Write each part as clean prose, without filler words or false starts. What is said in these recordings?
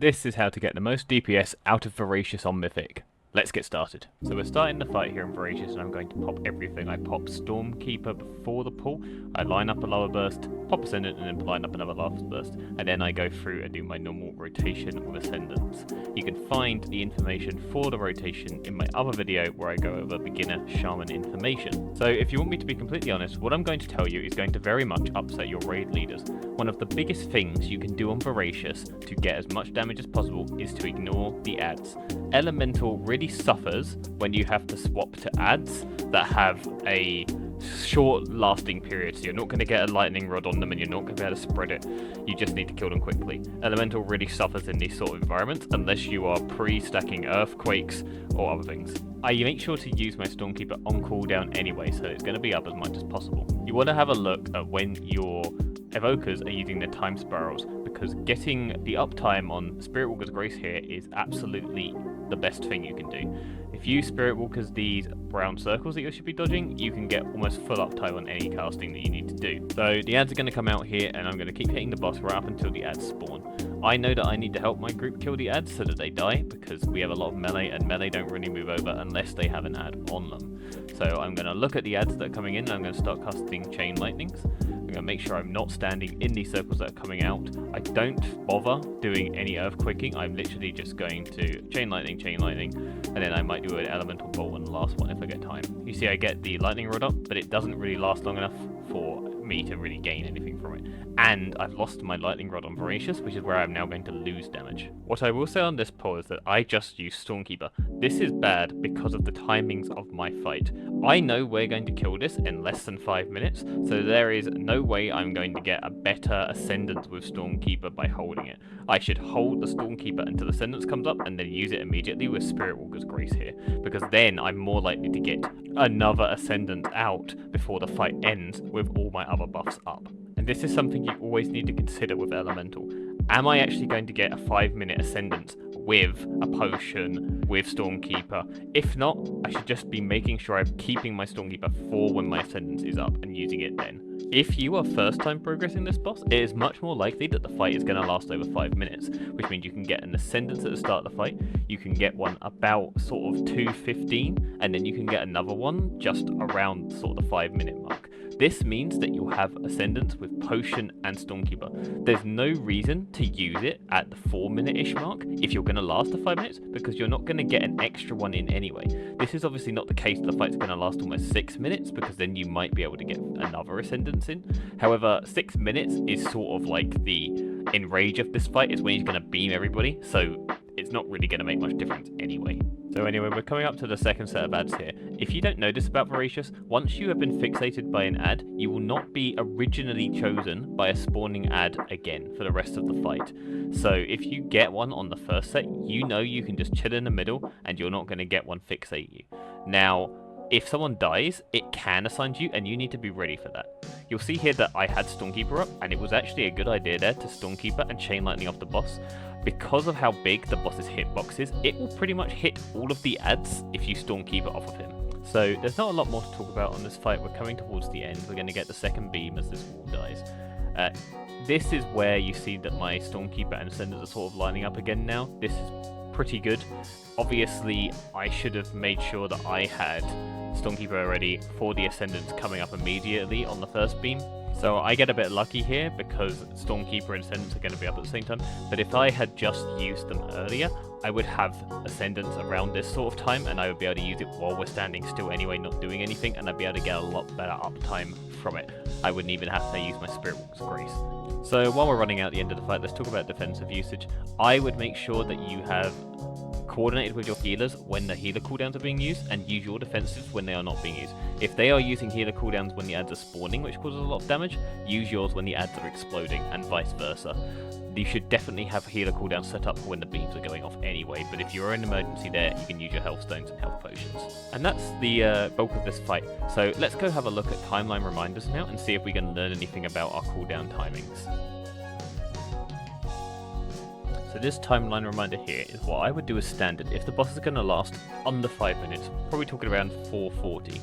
This is how to get the most DPS out of Vorasius on Mythic. Let's get started. So we're starting the fight here in Vorasius, and I'm going to pop everything. I pop Stormkeeper before the pull, I line up a lower burst, pop Ascendant, and then line up another lower burst, and then I go through and do my normal rotation with Ascendants. You can find the information for the rotation in my other video where I go over beginner Shaman information. So if you want me to be completely honest, what I'm going to tell you is going to very much upset your raid leaders. One of the biggest things you can do on Vorasius to get as much damage as possible is to ignore the ads. Elemental really suffers when you have to swap to ads that have a short lasting period, so you're not going to get a lightning rod on them and you're not going to be able to spread it. You just need to kill them quickly. Elemental really suffers in these sort of environments unless you are pre-stacking earthquakes or other things. I make sure to use my Stormkeeper on cooldown anyway, so it's going to be up as much as possible. You want to have a look at when your evokers are using their time spirals, because getting the uptime on Spirit Walker's Grace here is absolutely the best thing you can do. If you Spirit Walkers these brown circles that you should be dodging, you can get almost full uptime on any casting that you need to do. So the ads are going to come out here, and I'm going to keep hitting the boss right up until the ads spawn. I know that I need to help my group kill the ads so that they die, because we have a lot of melee, and melee don't really move over unless they have an ad on them. So I'm going to look at the ads that are coming in, and I'm going to start casting Chain Lightnings. I'm going to make sure I'm not standing in these circles that are coming out. I don't bother doing any earthquaking. I'm literally just going to Chain Lightning, and then I might do an Elemental Bolt on the last one if I get time. You see I get the Lightning Rod up, but it doesn't really last long enough for me to really gain anything from it. And I've lost my Lightning Rod on Vorasius, which is where I'm now going to lose damage. What I will say on this pull is that I just use Stormkeeper. This is bad because of the timings of my fight. I know we're going to kill this in less than 5 minutes, so there is no way I'm going to get a better Ascendant with Stormkeeper by holding it. I should hold the Stormkeeper until Ascendance comes up and then use it immediately with Spirit Walker's Grace here, because then I'm more likely to get another Ascendant out before the fight ends with all my other buffs up. And this is something you always need to consider with Elemental. Am I actually going to get a 5-minute Ascendant with a potion, with Stormkeeper? If not, I should just be making sure I'm keeping my Stormkeeper for when my Ascendance is up and using it then. If you are first time progressing this boss, it is much more likely that the fight is going to last over 5 minutes, which means you can get an Ascendance at the start of the fight, you can get one about sort of 2:15, and then you can get another one just around sort of the 5-minute mark. This means that you'll have Ascendants with Potion and Stormkeeper. There's no reason to use it at the 4-minute-ish mark if you're going to last the 5 minutes, because you're not going to get an extra one in anyway. This is obviously not the case. The fight's going to last almost 6 minutes, because then you might be able to get another Ascendance in. However, 6 minutes is sort of like the enrage of this fight, is when he's going to beam everybody, so it's not really going to make much difference anyway. So anyway, we're coming up to the second set of ads here. If you don't know this about Vorasius, once you have been fixated by an ad, you will not be originally chosen by a spawning ad again for the rest of the fight. So if you get one on the first set, you know you can just chill in the middle and you're not going to get one fixate you. Now, if someone dies, it can assign you, and you need to be ready for that. You'll see here that I had Stormkeeper up, and it was actually a good idea there to Stormkeeper and Chain Lightning off the boss. Because of how big the boss's hitbox is, it will pretty much hit all of the ads if you Stormkeeper off of him. So there's not a lot more to talk about on this fight. We're coming towards the end. We're going to get the second beam as this wall dies. This is where you see that my Stormkeeper and Ascendant are sort of lining up again now. This is pretty good. Obviously, I should have made sure that I had Stormkeeper already for the Ascendants coming up immediately on the first beam. So I get a bit lucky here because Stormkeeper and Ascendants are going to be up at the same time. But if I had just used them earlier, I would have Ascendants around this sort of time, and I would be able to use it while we're standing still anyway, not doing anything, and I'd be able to get a lot better uptime from it. I wouldn't even have to use my Spirit Walker's Grace. So while we're running out the end of the fight, let's talk about defensive usage. I would make sure that you have coordinated with your healers when the healer cooldowns are being used, and use your defensives when they are not being used. If they are using healer cooldowns when the ads are spawning, which causes a lot of damage, use yours when the ads are exploding, and vice versa. You should definitely have healer cooldowns set up for when the beams are going off anyway, but if you're in an emergency there, you can use your health stones and health potions. And that's the bulk of this fight. So let's go have a look at timeline reminders now and see if we can learn anything about our cooldown timings. So this timeline reminder here is what I would do as standard if the boss is going to last under 5 minutes, probably talking around 440.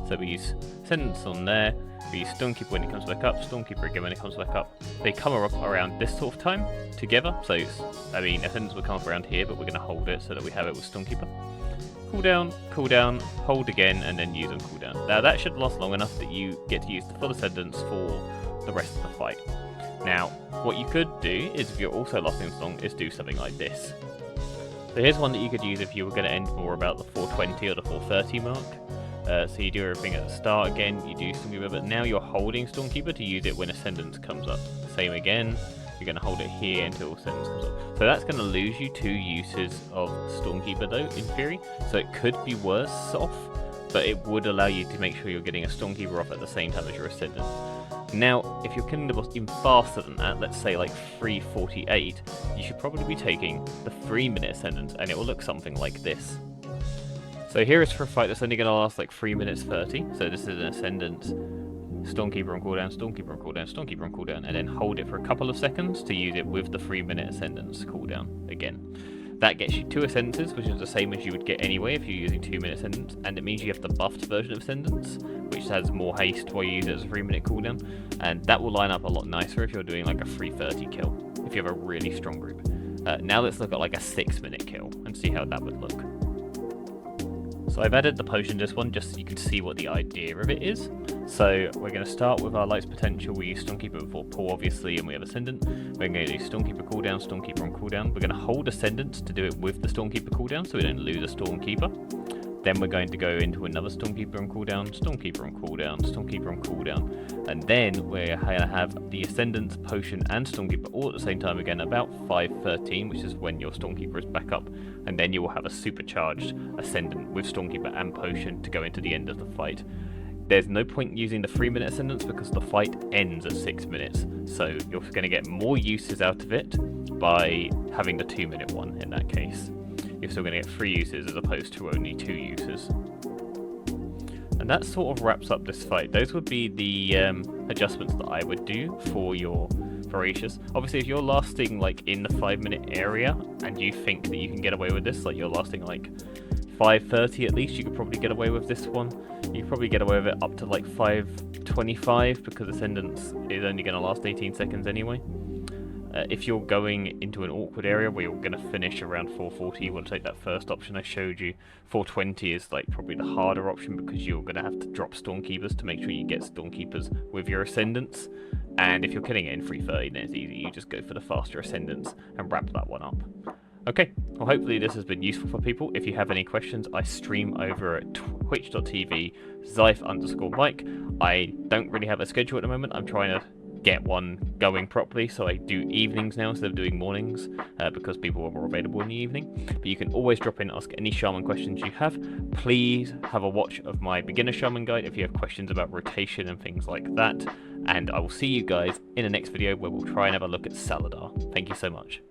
So we use Ascendants on there, we use Stormkeeper when he comes back up, Stormkeeper again when he comes back up. They come up around this sort of time together, so Ascendants will come up around here, but we're going to hold it so that we have it with Stormkeeper. Cooldown, hold again, and then use on cooldown. Now that should last long enough that you get to use the full Ascendants for the rest of the fight. Now, what you could do is, if you're also lasting this long, is do something like this. So here's one that you could use if you were going to end more about the 420 or the 430 mark. So you do everything at the start again, you do Stormkeeper, but now you're holding Stormkeeper to use it when Ascendance comes up. Same again, you're going to hold it here until Ascendance comes up. So that's going to lose you 2 uses of Stormkeeper though, in theory. So it could be worse off, but it would allow you to make sure you're getting a Stormkeeper off at the same time as your Ascendant. Now, if you're killing the boss even faster than that, let's say like 348, you should probably be taking the 3-minute Ascendant, and it will look something like this. So here is for a fight that's only going to last like 3 minutes 30. So this is an Ascendant, Stormkeeper on cooldown, Stormkeeper on cooldown, Stormkeeper on cooldown, and then hold it for a couple of seconds to use it with the 3-minute Ascendance cooldown again. That gets you 2 Ascendances, which is the same as you would get anyway if you're using 2-minute Ascendance, and it means you have the buffed version of Ascendance, which has more haste while you use it as a 3-minute cooldown, and that will line up a lot nicer if you're doing like a 330 kill, if you have a really strong group. Now let's look at like a 6-minute kill and see how that would look. So I've added the potion to this one just so you can see what the idea of it is. So we're going to start with our Light's Potential. We use Stormkeeper before pull obviously, and we have Ascendant. We're going to do Stormkeeper cooldown, Stormkeeper on cooldown. We're going to hold Ascendant to do it with the Stormkeeper cooldown so we don't lose a Stormkeeper. Then we're going to go into another Stormkeeper on cooldown, Stormkeeper on cooldown, Stormkeeper on cooldown. And then we're going to have the Ascendant, Potion and Stormkeeper all at the same time again, about 5:13, which is when your Stormkeeper is back up. And then you will have a supercharged Ascendant with Stormkeeper and Potion to go into the end of the fight. There's no point using the 3-minute Ascendants because the fight ends at 6 minutes. So you're going to get more uses out of it by having the 2-minute one in that case. You're still going to get 3 uses as opposed to only 2 uses. And that sort of wraps up this fight. Those would be the adjustments that I would do for your Vorasius. Obviously, if you're lasting like in the 5-minute area and you think that you can get away with this, like you're lasting like 5:30 at least, you could probably get away with this one. You could probably get away with it up to like 5:25 because Ascendance is only going to last 18 seconds anyway. If you're going into an awkward area where you're going to finish around 440, you want to take that first option I showed you. 420 is like probably the harder option because you're going to have to drop Stormkeepers to make sure you get Stormkeepers with your Ascendants. And if you're killing it in 330, then it's easy. You just go for the faster Ascendants and wrap that one up. Okay, well hopefully this has been useful for people. If you have any questions, I stream over at twitch.tv/Zyph_Mike. I don't really have a schedule at the moment. I'm trying to get one going properly, so I do evenings now instead of doing mornings because people are more available in the evening. But you can always drop in and ask any Shaman questions you have. Please have a watch of my beginner Shaman guide if you have questions about rotation and things like that. And I will see you guys in the next video where we'll try and have a look at Saladar. Thank you so much.